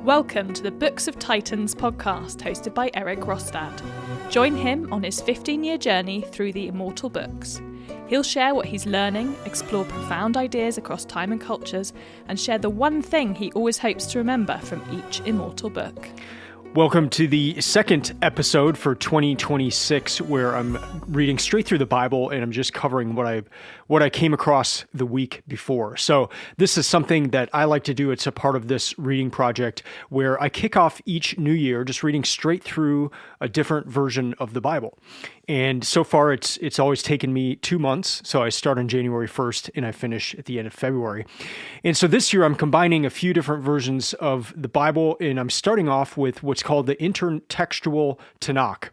Welcome to the Books of Titans podcast, hosted by Eric Rostad. Join him on his 15-year journey through the immortal books. He'll share what he's learning, explore profound ideas across time and cultures, and share the one thing he always hopes to remember from each immortal book. Welcome to the second episode for 2026, where I'm reading straight through the Bible and I'm just covering what I came across the week before. So this is something that I like to do. It's a part of this reading project where I kick off each new year just reading straight through a different version of the Bible. And so far, it's always taken me 2 months. So I start on January 1st and I finish at the end of February. And so this year I'm combining a few different versions of the Bible, and I'm starting off with what's called the intertextual Tanakh.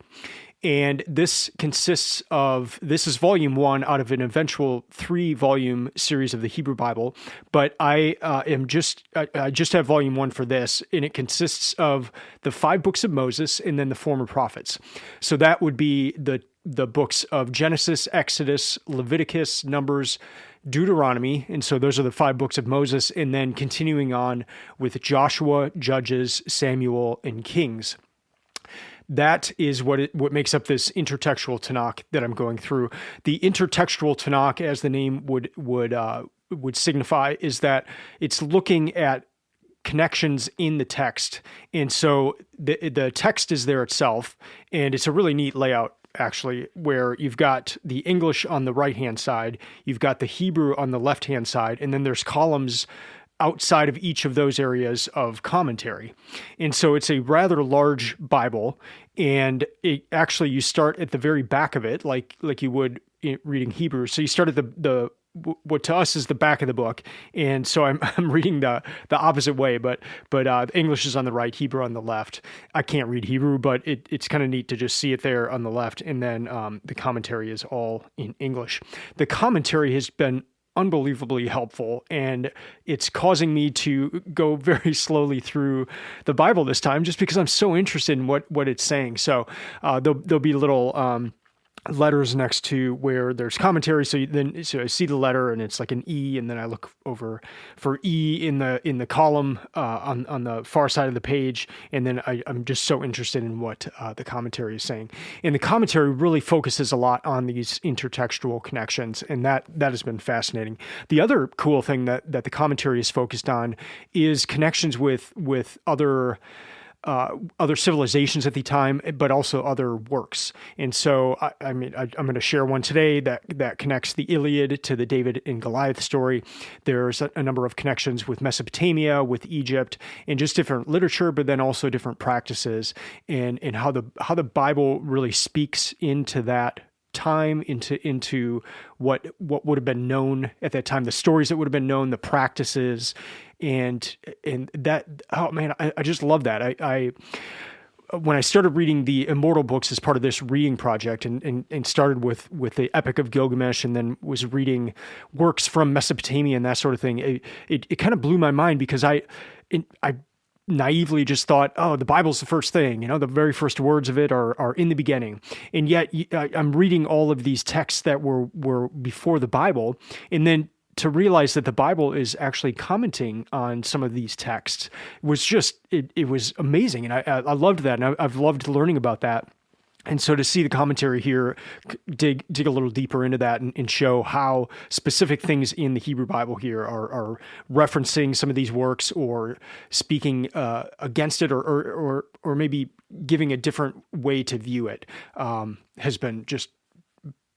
And this is volume 1 out of an eventual 3-volume series of the Hebrew Bible. But I just have volume 1 for this, and it consists of the 5 books of Moses and then the former prophets. So that would be the books of Genesis, Exodus, Leviticus, Numbers, Deuteronomy, and so those are the 5 books of Moses, and then continuing on with Joshua, Judges, Samuel, and Kings. That is what makes up this intertextual Tanakh that I'm going through. The intertextual Tanakh, as the name would signify, is that it's looking at connections in the text, and so the text is there itself, and it's a really neat layout, actually, where you've got the English on the right-hand side, you've got the Hebrew on the left-hand side, and then there's columns outside of each of those areas of commentary. And so it's a rather large Bible, and you start at the very back of it, like you would reading Hebrew. So you start at the what to us is the back of the book, and so I'm reading the opposite way, but English is on the right, Hebrew on the left. I can't read Hebrew, but it's kind of neat to just see it there on the left, and then the commentary is all in English. The commentary has been unbelievably helpful, and it's causing me to go very slowly through the Bible this time, just because I'm so interested in what it's saying. So there'll be little letters next to where there's commentary. So I see the letter and it's like an E, and then I look over for E in the column on the far side of the page, and then I'm just so interested in what the commentary is saying. And the commentary really focuses a lot on these intertextual connections, and that has been fascinating. The other cool thing that the commentary is focused on is connections with other civilizations at the time, but also other works. And so, I'm going to share one today that connects the Iliad to the David and Goliath story. There's a number of connections with Mesopotamia, with Egypt, and just different literature, but then also different practices, and how the Bible really speaks into that time, into what would have been known at that time, the stories that would have been known, the practices, and that, oh man, I just love that. I when I started reading the immortal books as part of this reading project, and started with the Epic of Gilgamesh, and then was reading works from Mesopotamia and that sort of thing, it kind of blew my mind, because I naively just thought, oh, the Bible's the first thing, the very first words of it are in the beginning. And yet I'm reading all of these texts that were before the Bible, and then to realize that the Bible is actually commenting on some of these texts was just, it was amazing. And I loved that. And I've loved learning about that. And so to see the commentary here dig a little deeper into that, and show how specific things in the Hebrew Bible here are referencing some of these works, or speaking against it, or maybe giving a different way to view it, has been just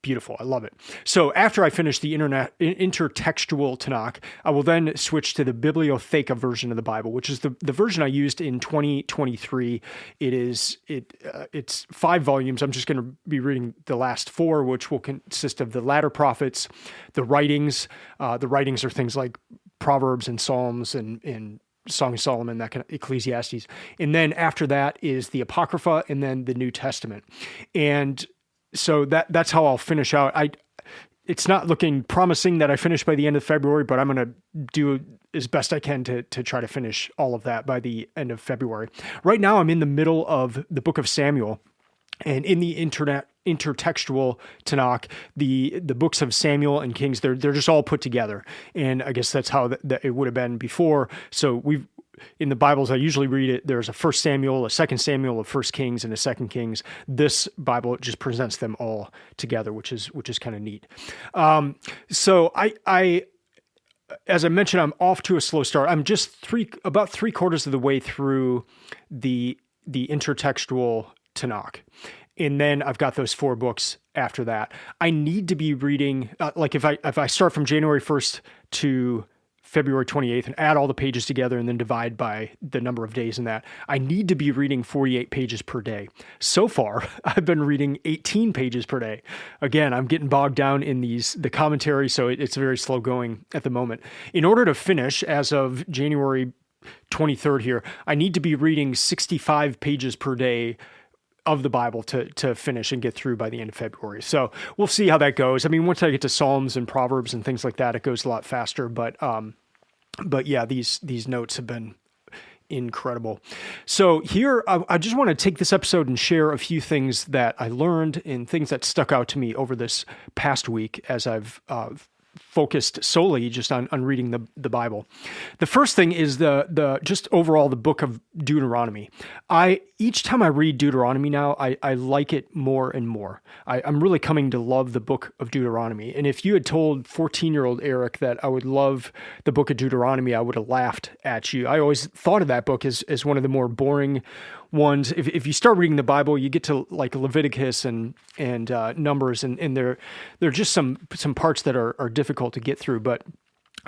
beautiful. I love it. So after I finish the intertextual Tanakh, I will then switch to the Bibliotheca version of the Bible, which is the version I used in 2023. It's 5 volumes. I'm just going to be reading the last 4, which will consist of the latter prophets, the writings. The writings are things like Proverbs and Psalms and Song of Solomon, that kind of Ecclesiastes. And then after that is the Apocrypha, and then the New Testament. And so that's how I'll finish out. It's not looking promising that I finish by the end of February, but I'm going to do as best I can to try to finish all of that by the end of February. Right now, I'm in the middle of the book of Samuel, and in the intertextual Tanakh, the books of Samuel and Kings, they're just all put together. And I guess that's how it would have been before. So in the Bibles, I usually read it. There's a 1 Samuel, a 2 Samuel, a 1 Kings, and a 2 Kings. This Bible just presents them all together, which is kind of neat. So I, as I mentioned, I'm off to a slow start. I'm just about 3/4 of the way through the intertextual Tanakh. And then I've got those 4 books after that. I need to be reading, like if I start from January 1st to February 28th and add all the pages together and then divide by the number of days in that, I need to be reading 48 pages per day. So far, I've been reading 18 pages per day. Again, I'm getting bogged down in the commentary, so it's very slow going at the moment. In order to finish, as of January 23rd here, I need to be reading 65 pages per day of the Bible to finish and get through by the end of February. So we'll see how that goes. I mean, once I get to Psalms and Proverbs and things like that, it goes a lot faster. But yeah, these notes have been incredible. So here, I just want to take this episode and share a few things that I learned and things that stuck out to me over this past week as I've focused solely just on reading the Bible. The first thing is the just overall the book of Deuteronomy. Each time I read Deuteronomy now, I like it more and more. I'm really coming to love the book of Deuteronomy. And if you had told 14-year-old Eric that I would love the book of Deuteronomy, I would have laughed at you. I always thought of that book as one of the more boring ones. If you start reading the Bible, you get to like Leviticus and Numbers, and there are just some parts that are difficult to get through. But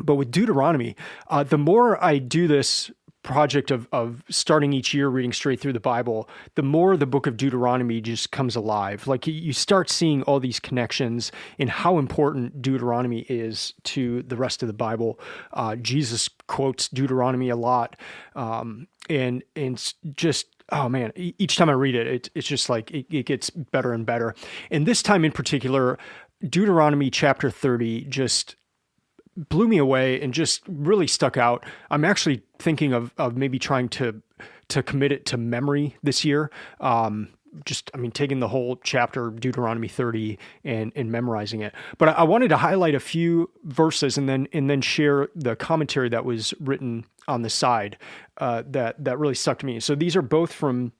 with Deuteronomy, the more I do this project of starting each year reading straight through the Bible, the more the book of Deuteronomy just comes alive. Like you start seeing all these connections in how important Deuteronomy is to the rest of the Bible. Jesus quotes Deuteronomy a lot, and just, oh man, each time I read it, it's just like it gets better and better. And this time in particular, Deuteronomy chapter 30 just blew me away and just really stuck out. I'm actually thinking of maybe trying to commit it to memory this year. Taking the whole chapter, Deuteronomy 30, and memorizing it. But I wanted to highlight a few verses and then share the commentary that was written on the side that really stuck to me. So these are both from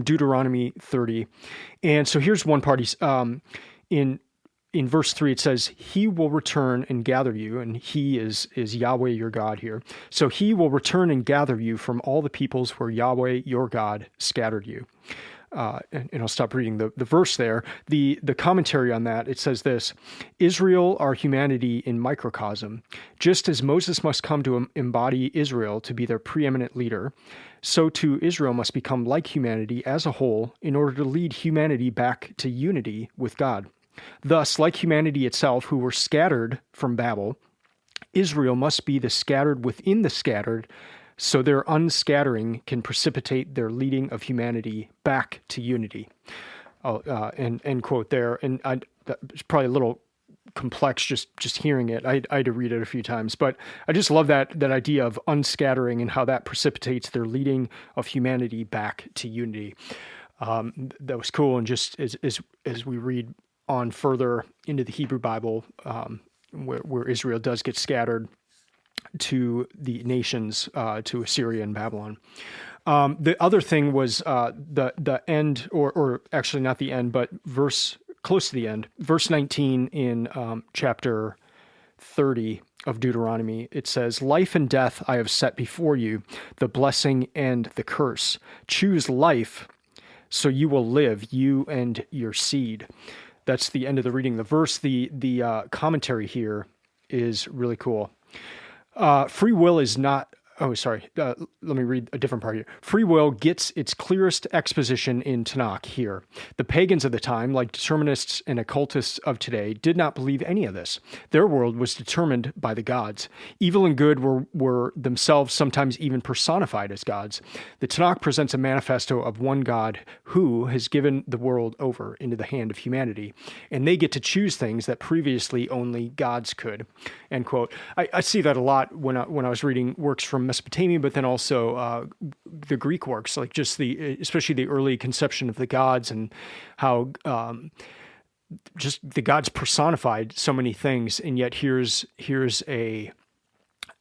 Deuteronomy 30. And so here's one part. In verse 3, it says, "He will return and gather you," and he is Yahweh your God here. "So he will return and gather you from all the peoples where Yahweh your God scattered you." And I'll stop reading the verse there. The commentary on that, it says this: "Israel are humanity in microcosm. Just as Moses must come to embody Israel to be their preeminent leader, so too Israel must become like humanity as a whole in order to lead humanity back to unity with God. Thus, like humanity itself, who were scattered from Babel, Israel must be the scattered within the scattered, so their unscattering can precipitate their leading of humanity back to unity." And end quote there. And it's probably a little complex just hearing it. I had to read it a few times, but I just love that idea of unscattering and how that precipitates their leading of humanity back to unity. That was cool. And just as we read on further into the Hebrew Bible, where Israel does get scattered to the nations, to Assyria and Babylon. The other thing was the end, or actually not the end, but close to the end, verse 19 in chapter 30 of Deuteronomy. It says, "Life and death I have set before you, the blessing and the curse. Choose life, so you will live, you and your seed." That's the end of the reading. The verse, the commentary here is really cool. Free will is not... Oh, sorry. Let me read a different part here. Free will gets its clearest exposition in Tanakh here. The pagans of the time, like determinists and occultists of today, did not believe any of this. Their world was determined by the gods. Evil and good were themselves sometimes even personified as gods. The Tanakh presents a manifesto of one God who has given the world over into the hand of humanity, and they get to choose things that previously only gods could. End quote. I see that a lot when I was reading works from Mesopotamia, but then also the Greek works, like just especially the early conception of the gods and how just the gods personified so many things. And yet here's a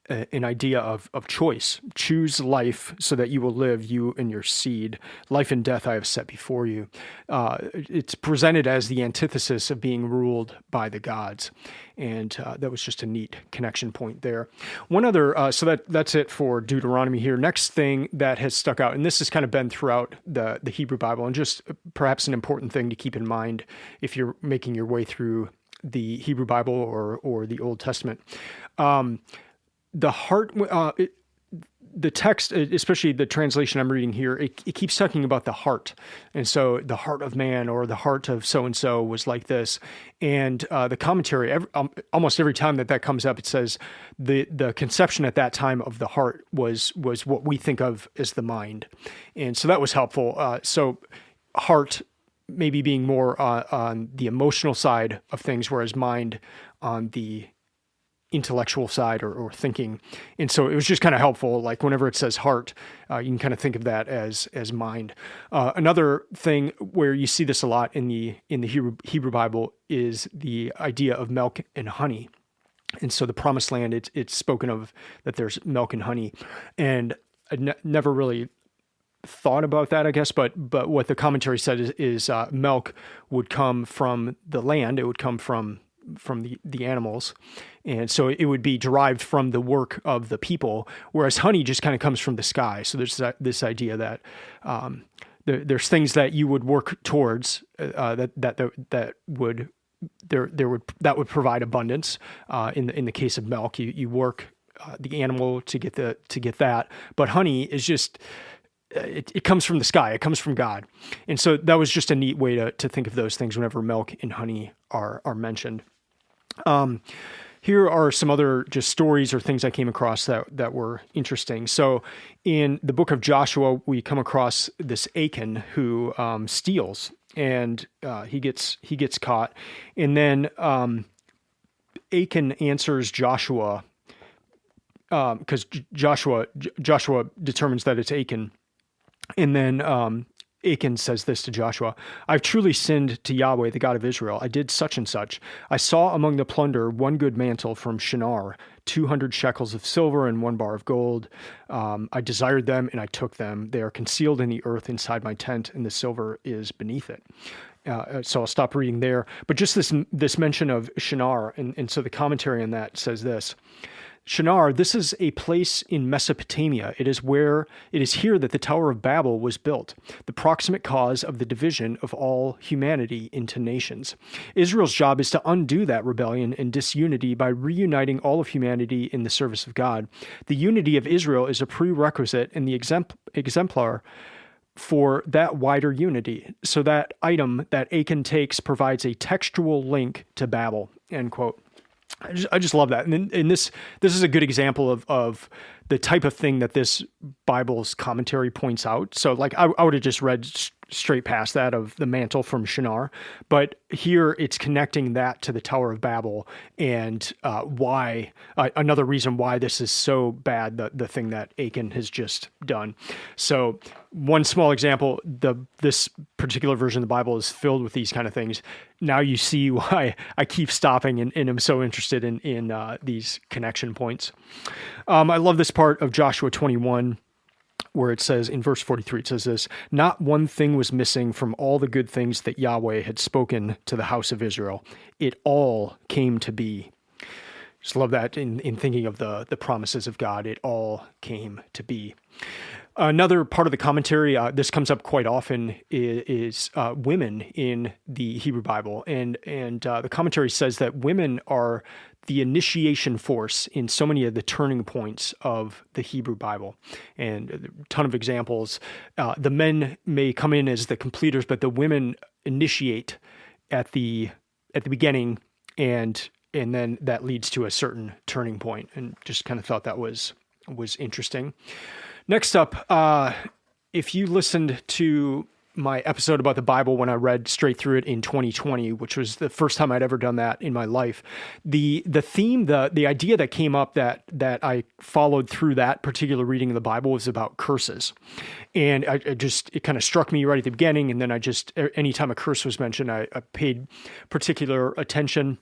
an idea of choice. Choose life so that you will live, you and your seed. Life and death I have set before you. It's presented as the antithesis of being ruled by the gods. And that was just a neat connection point there. One other, so that's it for Deuteronomy here. Next thing that has stuck out, and this has kind of been throughout the Hebrew Bible, and just perhaps an important thing to keep in mind if you're making your way through the Hebrew Bible or the Old Testament. The heart, the text, especially the translation I'm reading here, it keeps talking about the heart. And so the heart of man or the heart of so-and-so was like this. And the commentary, almost every time that comes up, it says the conception at that time of the heart was what we think of as the mind. And so that was helpful. So heart maybe being more on the emotional side of things, whereas mind on the intellectual side or thinking. And so it was just kind of helpful. Like whenever it says heart, you can kind of think of that as mind. Another thing where you see this a lot in the Hebrew Bible is the idea of milk and honey. And so the promised land, it's spoken of that there's milk and honey. And I never really thought about that, I guess, but what the commentary said is milk would come from the land. It would come from the animals. And so it would be derived from the work of the people, whereas honey just kind of comes from the sky. So there's this idea that there's things that you would work towards that would provide abundance. In the case of milk, you work the animal to get that, but honey is just it comes from the sky. It comes from God. And so that was just a neat way to think of those things whenever milk and honey are mentioned. Here are some other just stories or things I came across that were interesting. So in the book of Joshua, we come across this Achan who steals, and he gets caught. And then Achan answers Joshua because Joshua determines that it's Achan. And then Achan says this to Joshua: "I've truly sinned to Yahweh, the God of Israel. I did such and such. I saw among the plunder one good mantle from Shinar, 200 shekels of silver and 1 bar of gold. I desired them and I took them. They are concealed in the earth inside my tent, and the silver is beneath it." So I'll stop reading there. But just this mention of Shinar, and so the commentary on that says this: Shinar, this is a place in Mesopotamia. It is here that the Tower of Babel was built, the proximate cause of the division of all humanity into nations. Israel's job is to undo that rebellion and disunity by reuniting all of humanity in the service of God. The unity of Israel is a prerequisite and the exemplar for that wider unity. So that item that Achan takes provides a textual link to Babel, end quote. I just love that. And this is a good example of the type of thing that this Bible's commentary points out. So like I would have just read straight past that of the mantle from Shinar, but here it's connecting that to the Tower of Babel and why another reason why this is so bad, the thing that Achan has just done. So one small example, this particular version of the Bible is filled with these kind of things. Now you see why I keep stopping and am so interested in these connection points. I love this part of Joshua 21, where it says in verse 43, it says this: "Not one thing was missing from all the good things that Yahweh had spoken to the house of Israel. It all came to be." Just love that in thinking of the promises of God. It all came to be. Another part of the commentary, this comes up quite often, is women in the Hebrew Bible. And the commentary says that women are the initiation force in so many of the turning points of the Hebrew Bible. And a ton of examples. The men may come in as the completers, but the women initiate at the beginning, and then that leads to a certain turning point. And just kind of thought that was interesting. Next up, if you listened to my episode about the Bible when I read straight through it in 2020, which was the first time I'd ever done that in my life, the theme, the idea that came up that I followed through that particular reading of the Bible was about curses. And it kind of struck me right at the beginning. And then anytime a curse was mentioned, I paid particular attention.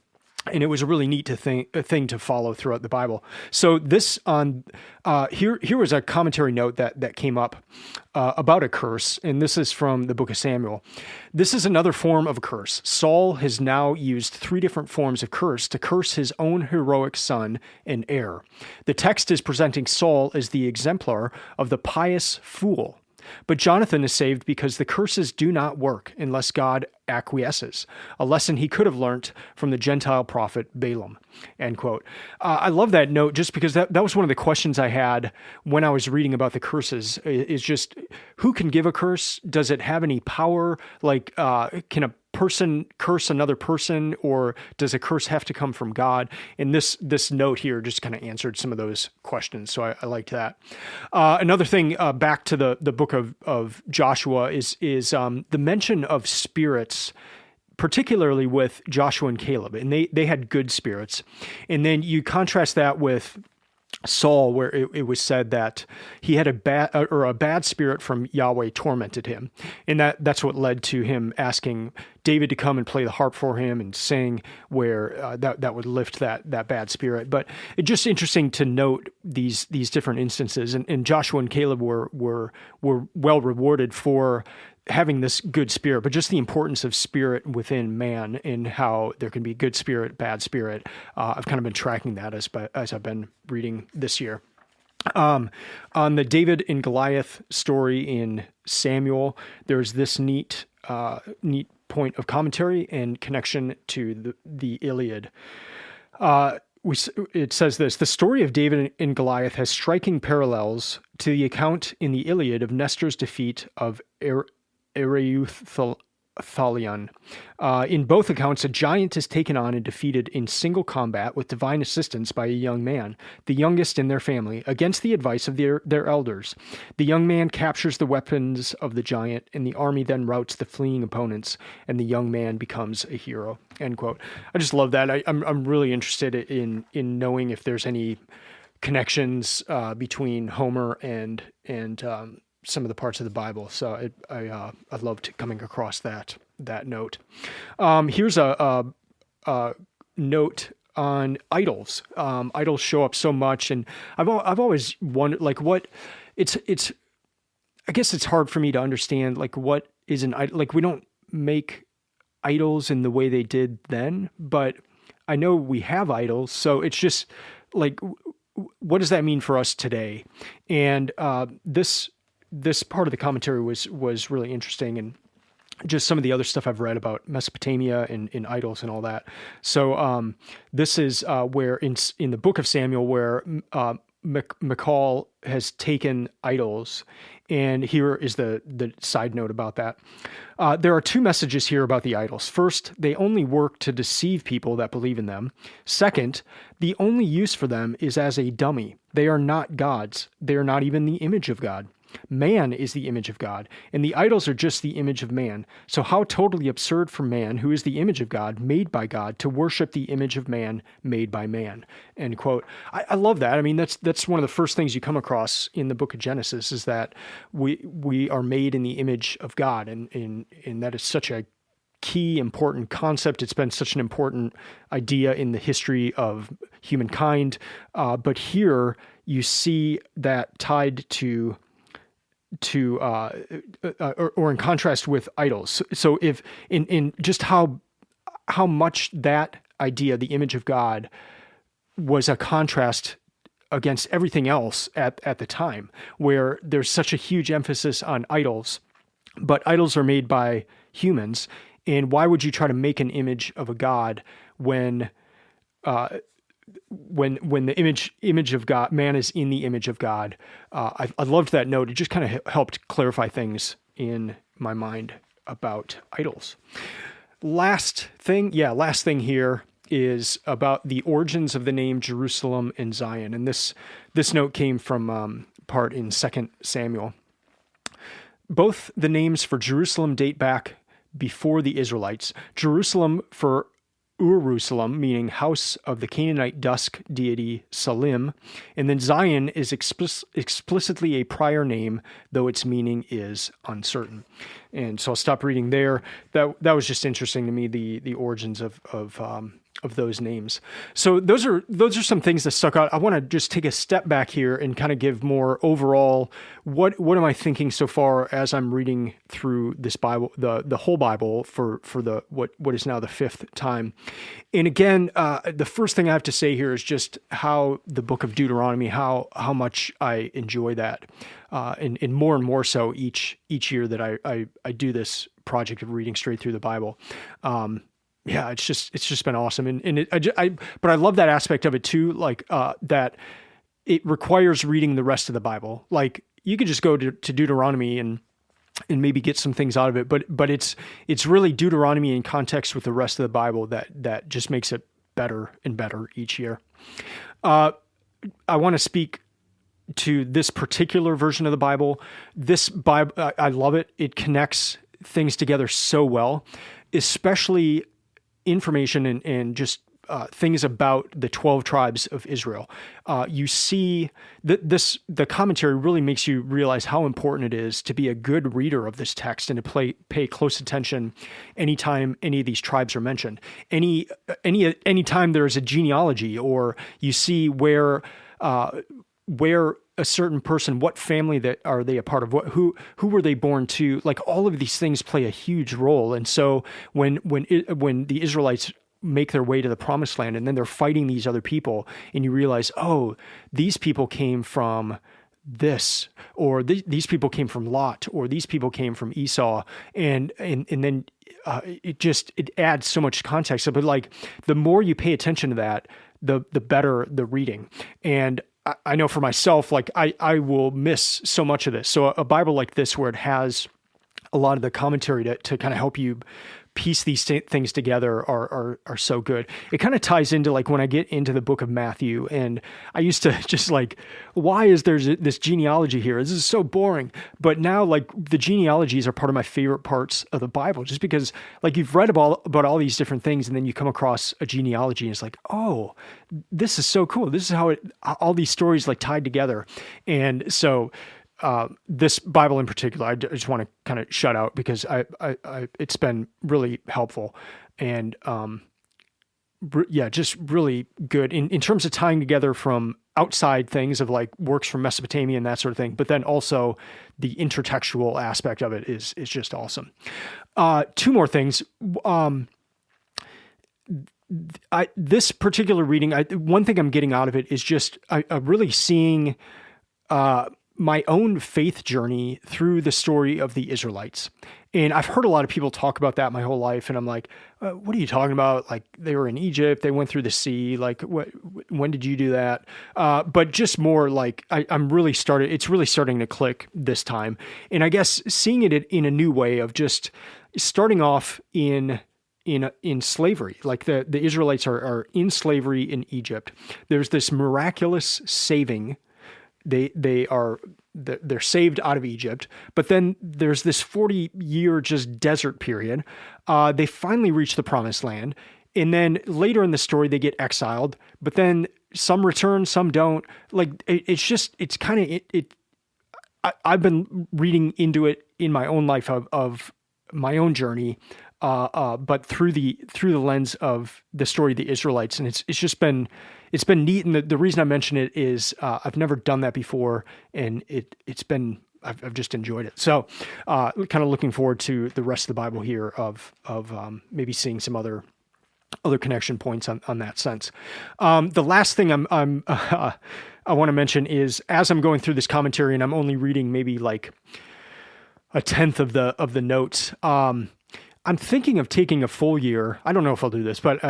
And it was a really neat thing to follow throughout the Bible. So this here was a commentary note that came up about a curse, and this is from the book of Samuel. This is another form of a curse. Saul has now used 3 different forms of curse to curse his own heroic son and heir. The text is presenting Saul as the exemplar of the pious fool. But Jonathan is saved because the curses do not work unless God acquiesces, a lesson he could have learnt from the Gentile prophet Balaam, end quote. I love that note just because that was one of the questions I had when I was reading about the curses, is just who can give a curse? Does it have any power? Like, can a person curse another person, or does a curse have to come from God? And this note here just kind of answered some of those questions, so I liked that. Another thing, back to the book of Joshua, is the mention of spirits, particularly with Joshua and Caleb, and they had good spirits. And then you contrast that with Saul, where it was said that he had a bad spirit from Yahweh tormented him, and that's what led to him asking David to come and play the harp for him and sing, where that would lift that bad spirit. But it's just interesting to note these different instances, and Joshua and Caleb were well rewarded for having this good spirit, but just the importance of spirit within man and how there can be good spirit, bad spirit. I've kind of been tracking that as I've been reading this year. On the David and Goliath story in Samuel, there's this neat point of commentary and connection to the Iliad. It says this: the story of David and Goliath has striking parallels to the account in the Iliad of Nestor's defeat of Ereuthalion. In both accounts, a giant is taken on and defeated in single combat with divine assistance by a young man, the youngest in their family, against the advice of their elders. The young man captures the weapons of the giant, and the army then routs the fleeing opponents, and the young man becomes a hero. End quote. I just love that. I'm really interested in knowing if there's any connections between Homer and some of the parts of the Bible. So I loved coming across that note. Here's a note on idols. Idols show up so much, and I've always wondered, like, what it's. I guess it's hard for me to understand, like, what is an idol. Like, we don't make idols in the way they did then, but I know we have idols. So it's just like, what does that mean for us today? And this part of the commentary was really interesting, and just some of the other stuff I've read about Mesopotamia and idols and all that. So this is where in the book of Samuel, where Michal has taken idols, and here is the side note about that. There are 2 messages here about the idols. First, they only work to deceive people that believe in them. Second, the only use for them is as a dummy. They are not gods. They are not even the image of God. Man is the image of God, and the idols are just the image of man. So how totally absurd for man, who is the image of God, made by God, to worship the image of man made by man. End quote. I love that. I mean, that's one of the first things you come across in the book of Genesis, is that we are made in the image of God, and that is such a key, important concept. It's been such an important idea in the history of humankind. But here you see that tied to or in contrast with idols. So if in just how much that idea, the image of God, was a contrast against everything else at the time, where there's such a huge emphasis on idols, but idols are made by humans. And why would you try to make an image of a God when the image of God, man is in the image of God? I loved that note. It just kind of helped clarify things in my mind about idols. Last thing here is about the origins of the name Jerusalem and Zion. And this note came from part in 2 Samuel. Both the names for Jerusalem date back before the Israelites. Jerusalem for Ur-Rusalem, meaning house of the Canaanite dusk deity Salim, and then Zion is explicitly a prior name, though its meaning is uncertain. And so I'll stop reading there. That was just interesting to me, the origins of those names. So those are some things that stuck out. I want to just take a step back here and kind of give more overall, what am I thinking so far as I'm reading through this Bible, the whole Bible for the what is now the fifth time. And again, the first thing I have to say here is just how the book of Deuteronomy, how much I enjoy that, and more so each year that I do this project of reading straight through the Bible. Yeah, it's just been awesome, but I love that aspect of it too, like that it requires reading the rest of the Bible. Like you could just go to Deuteronomy and maybe get some things out of it, but it's really Deuteronomy in context with the rest of the Bible that just makes it better and better each year. I want to speak to this particular version of the Bible. This Bible, I love it. It connects things together so well, especially information and just things about the 12 tribes of Israel. You see the commentary really makes you realize how important it is to be a good reader of this text and to pay close attention anytime any of these tribes are mentioned. Anytime there is a genealogy, or you see where a certain person, what family that are they a part of, who were they born to, like all of these things play a huge role. And so when the Israelites make their way to the promised land and then they're fighting these other people, and you realize, oh, these people came from this, or these people came from Lot, or these people came from Esau, and then it adds so much context. But like the more you pay attention to that, the better the reading. And I know for myself, like I will miss so much of this. So a Bible like this, where it has a lot of the commentary to kind of help you piece these things together, are so good. It kind of ties into like when I get into the book of Matthew, and I used to just like, why is there this genealogy here? This is so boring. But now like the genealogies are part of my favorite parts of the Bible, just because like you've read about all these different things, and then you come across a genealogy and it's like, oh, this is so cool. This is how all these stories like tied together. And so this Bible in particular, I just want to kind of shout out, because it's been really helpful, and just really good in terms of tying together from outside things of like works from Mesopotamia and that sort of thing. But then also the intertextual aspect of it is just awesome. Two more things. This particular reading, one thing I'm getting out of it is just I'm really seeing my own faith journey through the story of the Israelites. And I've heard a lot of people talk about that my whole life. And I'm like, what are you talking about? Like they were in Egypt, they went through the sea. Like when did you do that? But just more like it's really starting to click this time. And I guess seeing it in a new way of just starting off in slavery. Like the Israelites are in slavery in Egypt. There's this miraculous saving. They're saved out of Egypt, but then there's this 40-year just desert period. They finally reach the promised land, and then later in the story they get exiled, but then some return, some don't. Like I've been reading into it in my own life of my own journey, but through the lens of the story of the Israelites, and it's been neat. And the reason I mention it is I've never done that before, and I've just enjoyed it. So kind of looking forward to the rest of the Bible here of maybe seeing some other connection points on that sense. The last thing I want to mention is, as I'm going through this commentary, and I'm only reading maybe like a tenth of the notes. I'm thinking of taking a full year. I don't know if I'll do this, but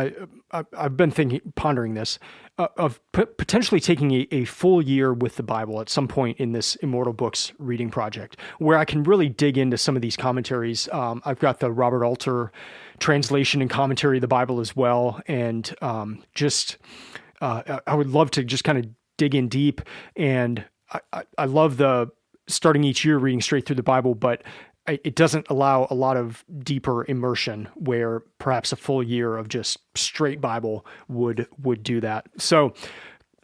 I've been pondering this, of potentially taking a full year with the Bible at some point in this Immortal Books reading project, where I can really dig into some of these commentaries. I've got the Robert Alter translation and commentary of the Bible as well. And I would love to just kind of dig in deep. And I love the starting each year reading straight through the Bible, but it doesn't allow a lot of deeper immersion, where perhaps a full year of just straight Bible would do that. So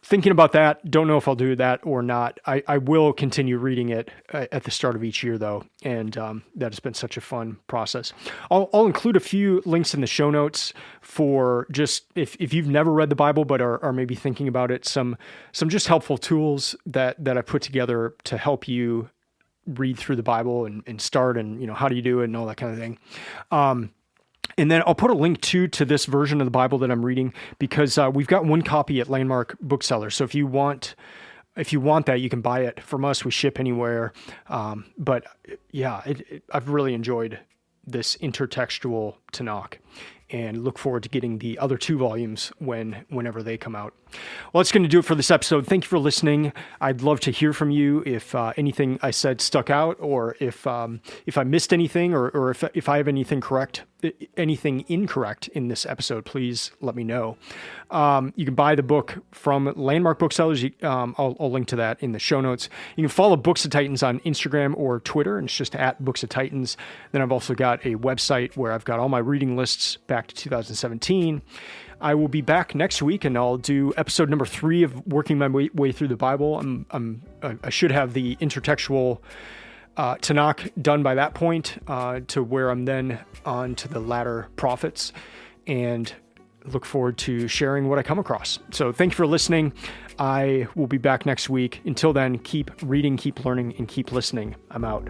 thinking about that. Don't know if I'll do that or not. I will continue reading it at the start of each year, though, and that has been such a fun process. I'll include a few links in the show notes for just if you've never read the Bible but are maybe thinking about it, some just helpful tools that I put together to help you read through the Bible and start, and how do you do it and all that kind of thing. And then I'll put a link to this version of the Bible that I'm reading, because we've got one copy at Landmark Booksellers. So if you want that, you can buy it from us. We ship anywhere. But yeah, I've really enjoyed this intertextual Tanakh, and look forward to getting the other 2 volumes whenever they come out. Well, that's going to do it for this episode. Thank you for listening. I'd love to hear from you if anything I said stuck out, or if I missed anything, or if I have anything incorrect in this episode. Please let me know. You can buy the book from Landmark Booksellers. I'll link to that in the show notes. You can follow Books of Titans on Instagram or Twitter, and it's just at Books of Titans. Then I've also got a website where I've got all my reading lists back to 2017. I will be back next week, and I'll do episode number 3 of working my way through the Bible. I should have the intertextual Tanakh done by that point, to where I'm then on to the latter prophets, and look forward to sharing what I come across. So thank you for listening. I will be back next week. Until then, keep reading, keep learning, and keep listening. I'm out.